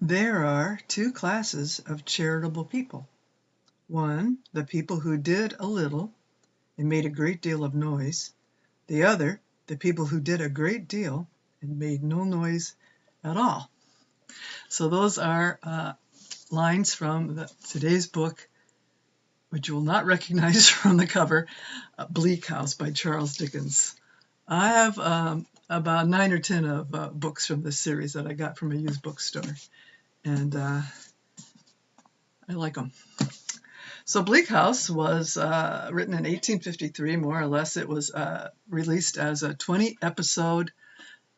There are two classes of charitable people. One, the people who did a little and made a great deal of noise. The other, the people who did a great deal and made no noise at all. So those are lines from today's book, which you will not recognize from the cover, Bleak House by Charles Dickens. I have about 9 or 10 of books from this series that I got from a used bookstore, and I like them. So Bleak House was written in 1853, more or less. It was released as a 20-episode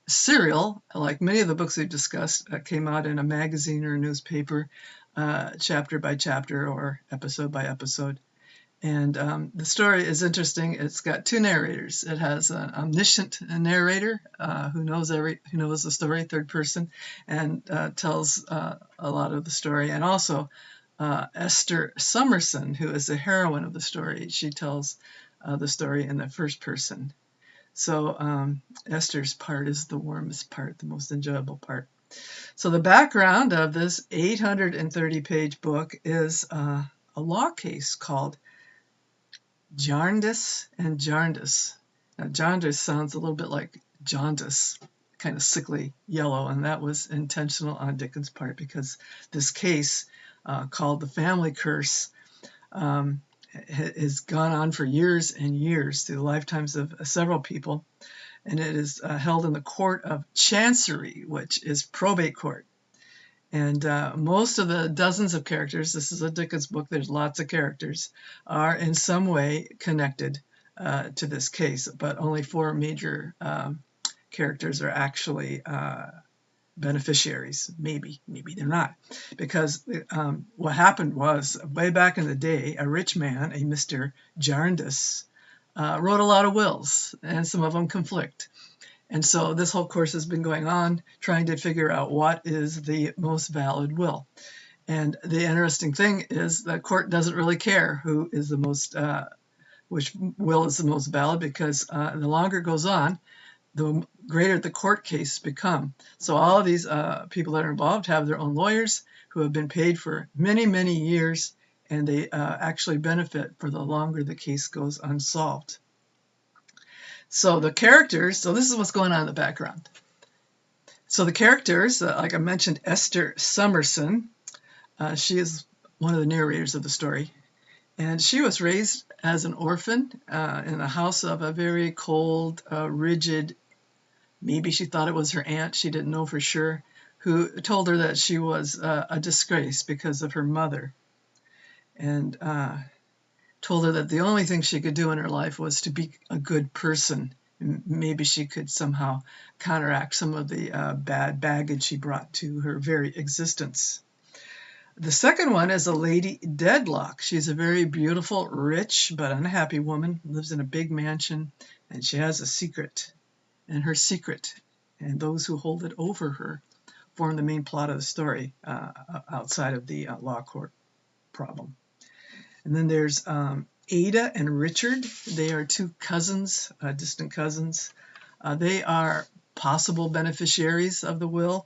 serial, like many of the books we've discussed, came out in a magazine or a newspaper, chapter by chapter or episode by episode. And the story is interesting. It's got two narrators. It has an omniscient narrator who knows the story, third person, and tells a lot of the story. And also Esther Summerson, who is the heroine of the story. She tells the story in the first person. So Esther's part is the warmest part, the most enjoyable part. So the background of this 830-page book is a law case called Jarndyce and Jarndyce. Now, Jarndyce sounds a little bit like jaundice, kind of sickly yellow, and that was intentional on Dickens' part because this case, called The Family Curse, has gone on for years and years through the lifetimes of several people, and it is held in the Court of Chancery, which is probate court. And most of the dozens of characters, this is a Dickens book, there's lots of characters, are in some way connected to this case, but only 4 major characters are actually beneficiaries. Maybe they're not. Because what happened was, way back in the day, a rich man, a Mr. Jarndyce, wrote a lot of wills, and some of them conflict. And so this whole course has been going on, trying to figure out what is the most valid will. And the interesting thing is the court doesn't really care who is the most, which will is the most valid, because the longer it goes on, the greater the court case become. So all of these people that are involved have their own lawyers who have been paid for many, many years, and they actually benefit for the longer the case goes unsolved. So the characters, so this is what's going on in the background. So the characters, like I mentioned, Esther Summerson, she is one of the narrators of the story. And she was raised as an orphan in the house of a very cold, rigid, maybe she thought it was her aunt, she didn't know for sure, who told her that she was a disgrace because of her mother. And told her that the only thing she could do in her life was to be a good person. Maybe she could somehow counteract some of the bad baggage she brought to her very existence. The second one is a Lady Dedlock. She's a very beautiful, rich, but unhappy woman, lives in a big mansion, and she has a secret. And her secret, and those who hold it over her, form the main plot of the story outside of the law court problem. And then there's Ada and Richard. They are 2 cousins, distant cousins. They are possible beneficiaries of the will.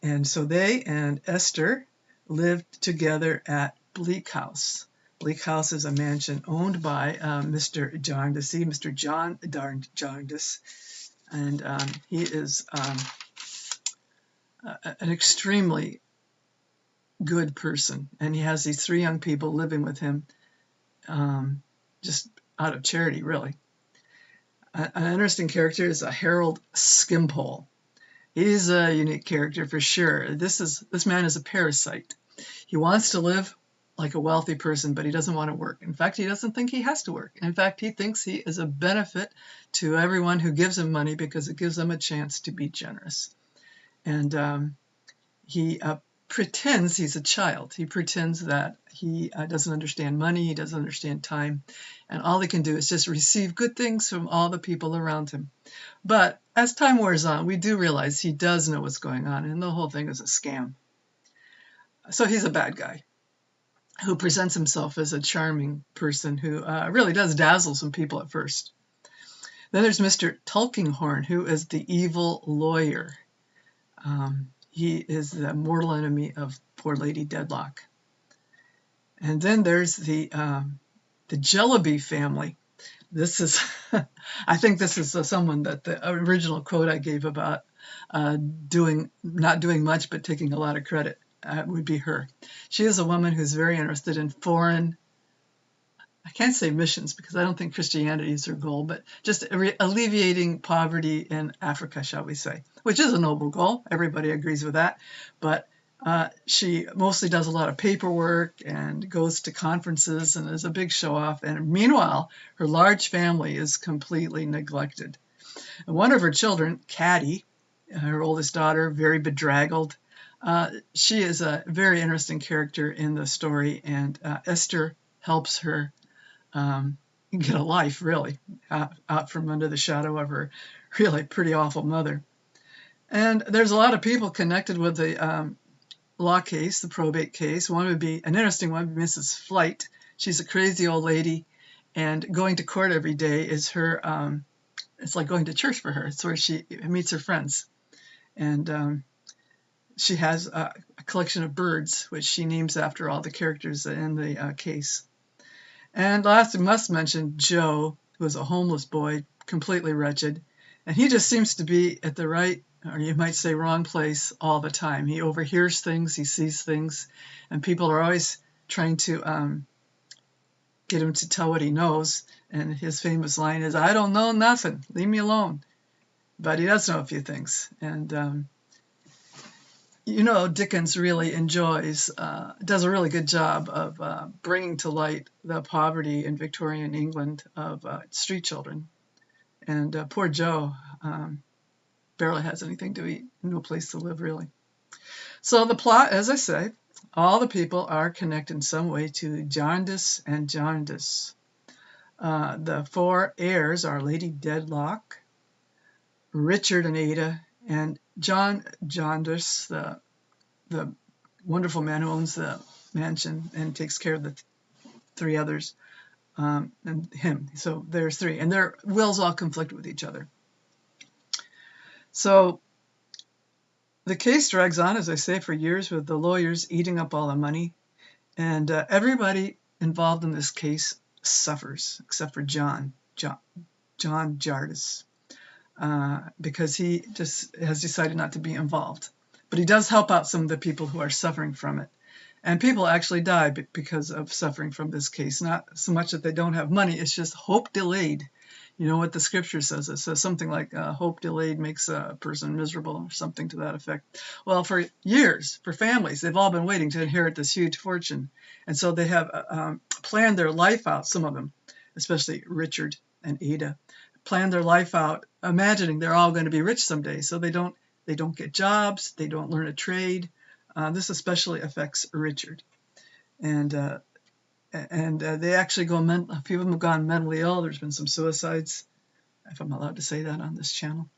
And so they and Esther lived together at Bleak House. Bleak House is a mansion owned by Mr. Jarndyce, Mr. John Jarndyce. And he is an extremely good person, and he has these 3 young people living with him, just out of charity, really. An interesting character is a Harold Skimpole. He's a unique character for sure. This man is a parasite. He wants to live like a wealthy person, but he doesn't want to work. In fact, he doesn't think he has to work. In fact, he thinks he is a benefit to everyone who gives him money because it gives them a chance to be generous. And he pretends he's a child. He pretends that he doesn't understand money, he doesn't understand time, and all he can do is just receive good things from all the people around him. But as time wears on, we do realize he does know what's going on, and the whole thing is a scam. So he's a bad guy who presents himself as a charming person who really does dazzle some people at first. Then there's Mr. Tulkinghorn, who is the evil lawyer. he is the mortal enemy of poor Lady Dedlock. And then there's the Jellaby family. This is, I think this is someone that the original quote I gave about not doing much but taking a lot of credit would be her. She is a woman who's very interested in foreign, I can't say missions because I don't think Christianity is her goal, but just alleviating poverty in Africa, shall we say, which is a noble goal. Everybody agrees with that. But she mostly does a lot of paperwork and goes to conferences and is a big show off. And meanwhile, her large family is completely neglected. And one of her children, Caddy, her oldest daughter, very bedraggled. She is a very interesting character in the story, and Esther helps her get a life, really, out from under the shadow of her really pretty awful mother. And there's a lot of people connected with the law case, the probate case. One would be an interesting one, Mrs. Flight. She's a crazy old lady, and going to court every day is her, it's like going to church for her. It's where she meets her friends. And she has a collection of birds, which she names after all the characters in the case. And last, we must mention Joe, who is a homeless boy, completely wretched. And he just seems to be at the right, or you might say wrong place all the time. He overhears things, he sees things, and people are always trying to get him to tell what he knows. And his famous line is, "I don't know nothing, leave me alone." But he does know a few things. And Dickens really does a really good job of bringing to light the poverty in Victorian England of street children. And poor Joe barely has anything to eat, no place to live, really. So the plot, as I say, all the people are connected in some way to Jarndyce and Jarndyce. The four heirs are Lady Dedlock, Richard and Ada, and John Jarndyce, the wonderful man who owns the mansion and takes care of the three others, and him. So there's three, and their wills all conflict with each other. So the case drags on, as I say, for years, with the lawyers eating up all the money, and everybody involved in this case suffers except for John Jarndyce, because he just has decided not to be involved. But he does help out some of the people who are suffering from it. And people actually die because of suffering from this case. Not so much that they don't have money, it's just hope delayed. You know what the scripture says? It says something like hope delayed makes a person miserable, or something to that effect. Well, for years, for families, they've all been waiting to inherit this huge fortune. And so they have planned their life out, some of them, especially Richard and Ada, planned their life out imagining they're all going to be rich someday. So they don't get jobs, they don't learn a trade. This especially affects Richard. And they actually a few of them have gone mentally ill. There's been some suicides, if I'm allowed to say that on this channel.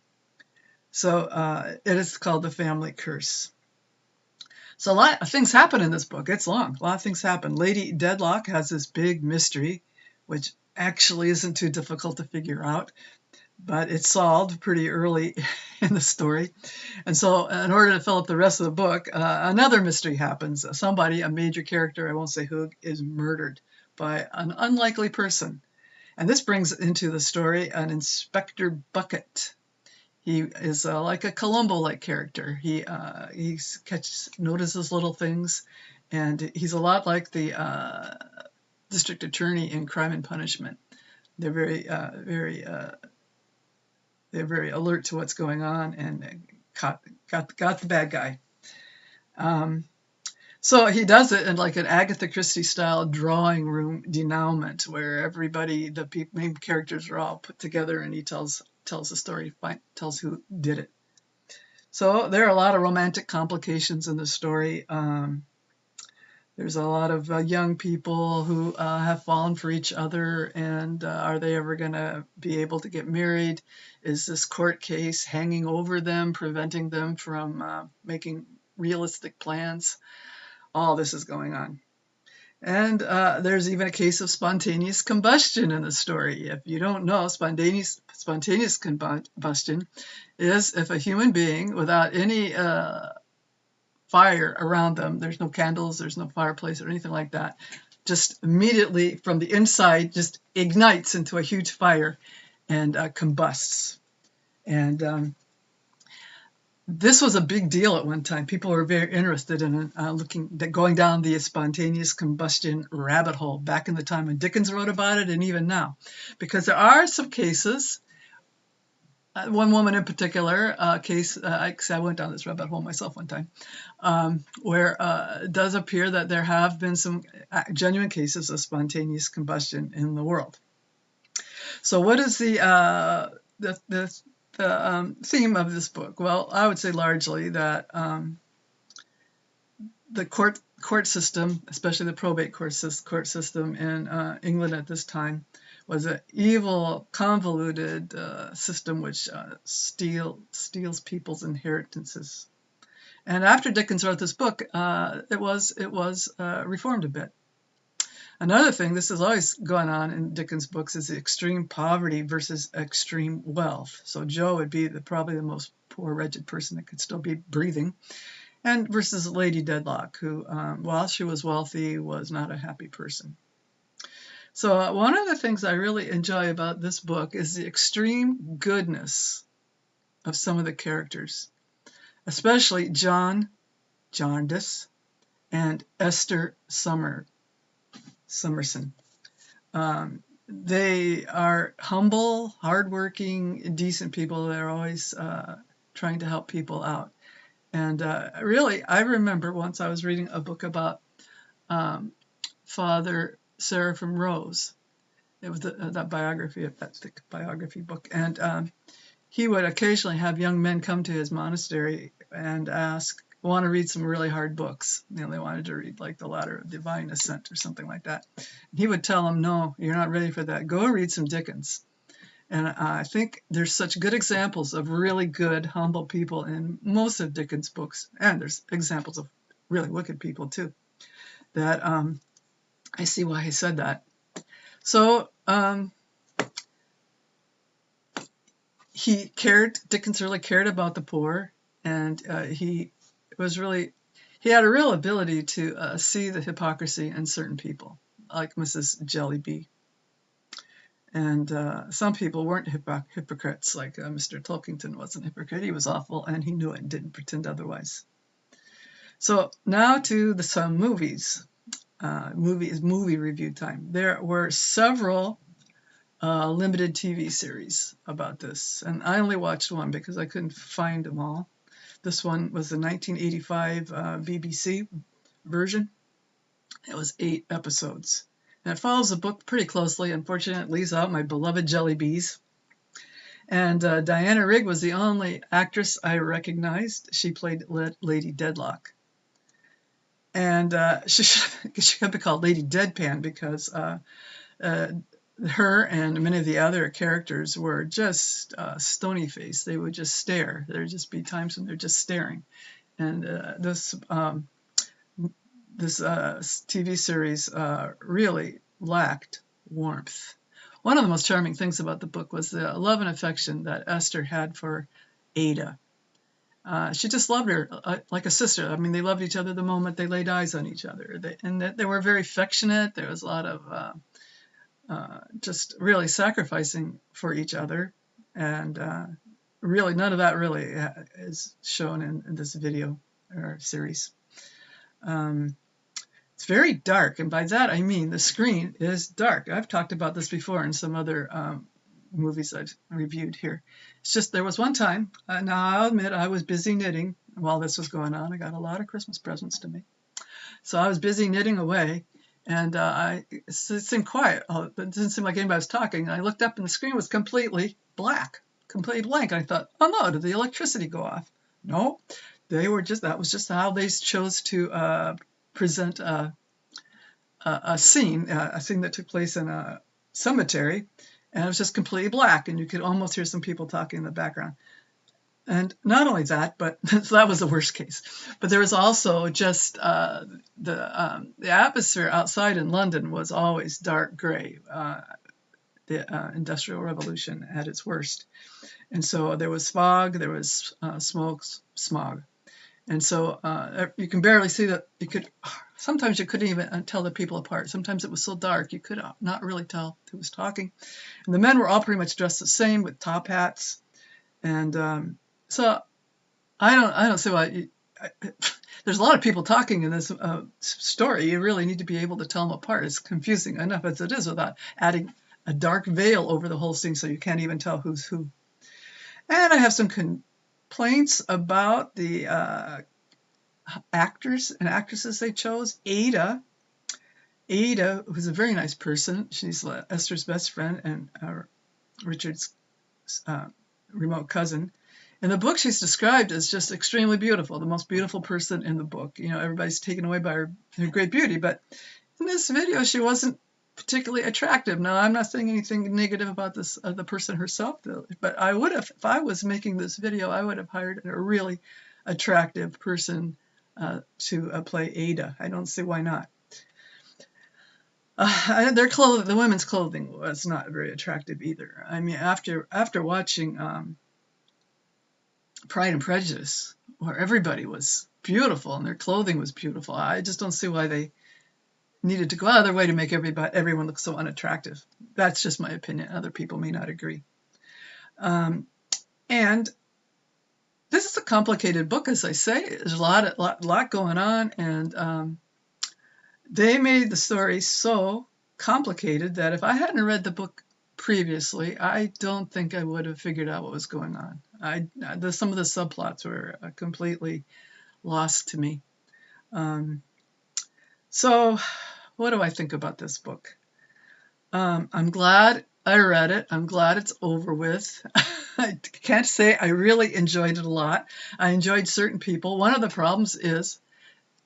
So it is called The Family Curse. So a lot of things happen in this book. It's long. A lot of things happen. Lady Dedlock has this big mystery, which actually isn't too difficult to figure out, but it's solved pretty early in the story. And so in order to fill up the rest of the book, another mystery happens. Somebody, a major character, I won't say who, is murdered by an unlikely person. And this brings into the story an Inspector Bucket. He is like a Columbo-like character. He notices little things, and he's a lot like the district attorney in Crime and Punishment. They're very alert to what's going on and got the bad guy. So he does it in like an Agatha Christie style drawing room denouement, where everybody, the main characters, are all put together, and he tells the story, tells who did it. So there are a lot of romantic complications in the story. There's a lot of young people who have fallen for each other, and are they ever going to be able to get married? Is this court case hanging over them, preventing them from making realistic plans? All this is going on. And there's even a case of spontaneous combustion in the story. If you don't know, spontaneous combustion is if a human being, without any fire around them. There's no candles, there's no fireplace or anything like that. Just immediately from the inside, just ignites into a huge fire and combusts. And this was a big deal at one time. People were very interested in going down the spontaneous combustion rabbit hole back in the time when Dickens wrote about it, and even now, because there are some cases. One woman in particular, I went down this rabbit hole myself one time, where it does appear that there have been some genuine cases of spontaneous combustion in the world. So, what is the theme of this book? Well, I would say largely that the court system, especially the probate court system in England at this time, was an evil, convoluted system which steals people's inheritances. And after Dickens wrote this book, it was reformed a bit. Another thing, this has always gone on in Dickens' books, is the extreme poverty versus extreme wealth. So Joe would be probably the most poor, wretched person that could still be breathing, and versus Lady Dedlock, who, while she was wealthy, was not a happy person. So one of the things I really enjoy about this book is the extreme goodness of some of the characters, especially John Jarndyce and Esther Summerson. They are humble, hardworking, decent people. They're always trying to help people out. And really, I remember once I was reading a book about Father Seraphim Rose. It was that thick biography book. And he would occasionally have young men come to his monastery and want to read some really hard books. They wanted to read like The Ladder of Divine Ascent or something like that. He would tell them, no, you're not ready for that. Go read some Dickens. And I think there's such good examples of really good, humble people in most of Dickens' books. And there's examples of really wicked people too. That I see why he said that. So Dickens really cared about the poor, and he had a real ability to see the hypocrisy in certain people, like Mrs. Jellyby. And some people weren't hypocrites, like Mr. Tolkington wasn't a hypocrite. He was awful, and he knew it and didn't pretend otherwise. So now to some movies. Movie review time. There were several limited TV series about this, and I only watched one because I couldn't find them all. This one was the 1985 BBC version. It was 8 episodes. And it follows the book pretty closely. Unfortunately, it leaves out my beloved Jellybees. And Diana Rigg was the only actress I recognized. She played Lady Dedlock. And she should be called Lady Deadpan because her and many of the other characters were just stony-faced. They would just stare. There would just be times when they're just staring. And this TV series really lacked warmth. One of the most charming things about the book was the love and affection that Esther had for Ada. She just loved her like a sister. I mean, they loved each other the moment they laid eyes on each other. They were very affectionate. There was a lot of just really sacrificing for each other. And really, none of that really is shown in this video or series. It's very dark, and by that I mean the screen is dark. I've talked about this before in some other movies I've reviewed here. It's just there was one time, now I'll admit I was busy knitting while this was going on. I got a lot of Christmas presents to me. So I was busy knitting away, and it seemed quiet. It didn't seem like anybody was talking. I looked up and the screen was completely black, completely blank. And I thought, oh no, did the electricity go off? No, that was just how they chose to present a scene that took place in a cemetery, and it was just completely black, and you could almost hear some people talking in the background. And not only that, but so that was the worst case. But there was also just the atmosphere outside in London was always dark gray. The Industrial Revolution at its worst, and so there was fog, there was smog. And so you can barely see that. Sometimes you couldn't even tell the people apart. Sometimes it was so dark you could not really tell who was talking. And the men were all pretty much dressed the same with top hats. And so I don't see why. There's a lot of people talking in this story. You really need to be able to tell them apart. It's confusing enough as it is without adding a dark veil over the whole thing so you can't even tell who's who. And I have some complaints about the actors and actresses they chose. Ada, who's a very nice person. She's Esther's best friend and Richard's remote cousin. In the book, she's described as just extremely beautiful, the most beautiful person in the book. You know, everybody's taken away by her great beauty, but in this video, she wasn't particularly attractive. Now, I'm not saying anything negative about this the person herself, but I would have, if I was making this video, I would have hired a really attractive person to play Ada. I don't see why not. The women's clothing was not very attractive either. I mean, after watching Pride and Prejudice, where everybody was beautiful and their clothing was beautiful, I just don't see why they needed to go out of their way to make everyone look so unattractive. That's just my opinion. Other people may not agree. And this is a complicated book, as I say. There's a lot going on, and they made the story so complicated that if I hadn't read the book previously, I don't think I would have figured out what was going on. Some of the subplots were completely lost to me. So what do I think about this book? I'm glad I read it. I'm glad it's over with. I can't say I really enjoyed it a lot. I enjoyed certain people. One of the problems is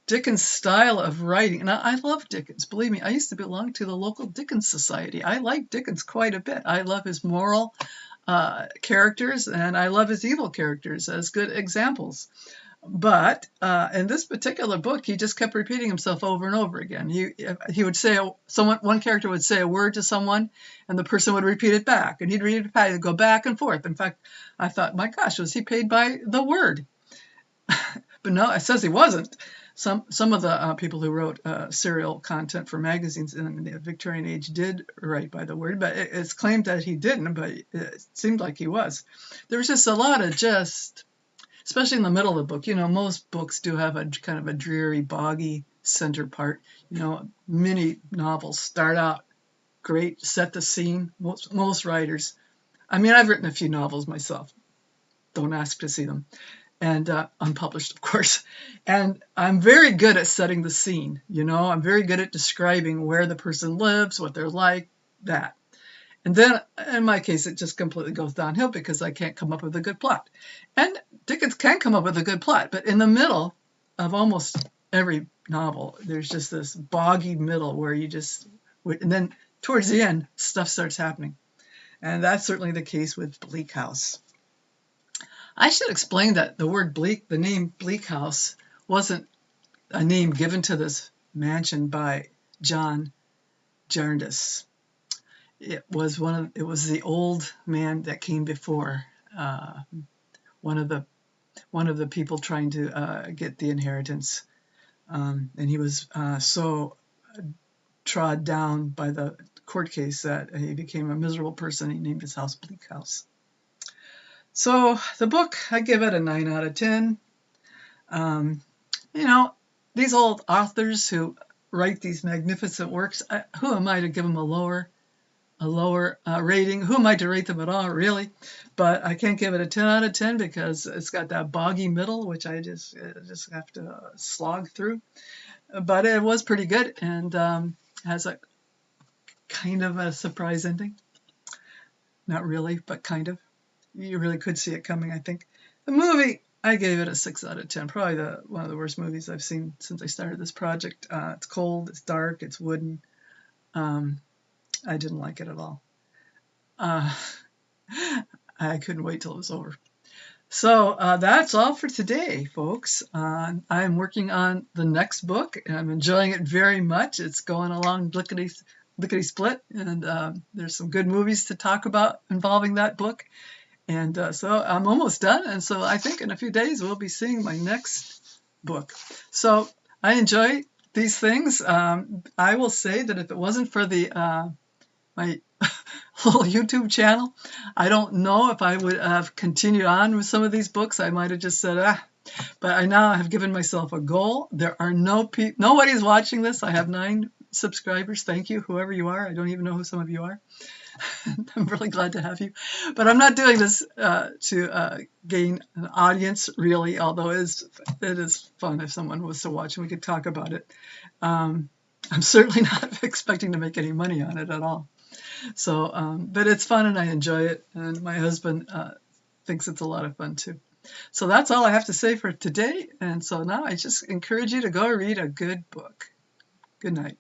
Dickens' style of writing. And I love Dickens. Believe me, I used to belong to the local Dickens Society. I like Dickens quite a bit. I love his moral characters, and I love his evil characters as good examples. But in this particular book, he just kept repeating himself over and over again. He would say, one character would say a word to someone, and the person would repeat it back, and he'd repeat it back, and go back and forth. In fact, I thought, my gosh, was he paid by the word? But no, it says he wasn't. Some of the people who wrote serial content for magazines in the Victorian age did write by the word, but it's claimed that he didn't, but it seemed like he was. There was just a lot of especially in the middle of the book. You know, most books do have a kind of a dreary, boggy center part. You know, many novels start out great, set the scene. Most writers. I mean, I've written a few novels myself. Don't ask to see them. And unpublished, of course. And I'm very good at setting the scene. You know, I'm very good at describing where the person lives, what they're like, that. And then, in my case, it just completely goes downhill because I can't come up with a good plot. And Dickens can come up with a good plot, but in the middle of almost every novel, there's just this boggy middle where and then towards the end, stuff starts happening. And that's certainly the case with Bleak House. I should explain that the word Bleak, the name Bleak House, wasn't a name given to this mansion by John Jarndyce. It was the old man that came before, one of the people trying to get the inheritance, and he was so trod down by the court case that he became a miserable person. He named his house Bleak House. So the book, I give it a 9 out of 10. You know, these old authors who write these magnificent works, who am I to give them a lower rating? Who am I to rate them at all, really? But I can't give it a 10 out of 10 because it's got that boggy middle, which I just have to slog through. But it was pretty good and has a kind of a surprise ending. Not really, but kind of. You really could see it coming, I think. The movie, I gave it a 6 out of 10. Probably one of the worst movies I've seen since I started this project. It's cold, it's dark, it's wooden. I didn't like it at all. I couldn't wait till it was over. So that's all for today, folks. I'm working on the next book, and I'm enjoying it very much. It's going along lickety-split, and there's some good movies to talk about involving that book. And so I'm almost done, and so I think in a few days we'll be seeing my next book. So I enjoy these things. I will say that if it wasn't for the my little YouTube channel, I don't know if I would have continued on with some of these books. I might have just said, ah. But I now have given myself a goal. There are nobody's watching this. I have 9 subscribers. Thank you, whoever you are. I don't even know who some of you are. I'm really glad to have you. But I'm not doing this to gain an audience, really, although it is fun if someone was to watch and we could talk about it. I'm certainly not expecting to make any money on it at all. So, but it's fun and I enjoy it. And my husband thinks it's a lot of fun too. So that's all I have to say for today. And so now I just encourage you to go read a good book. Good night.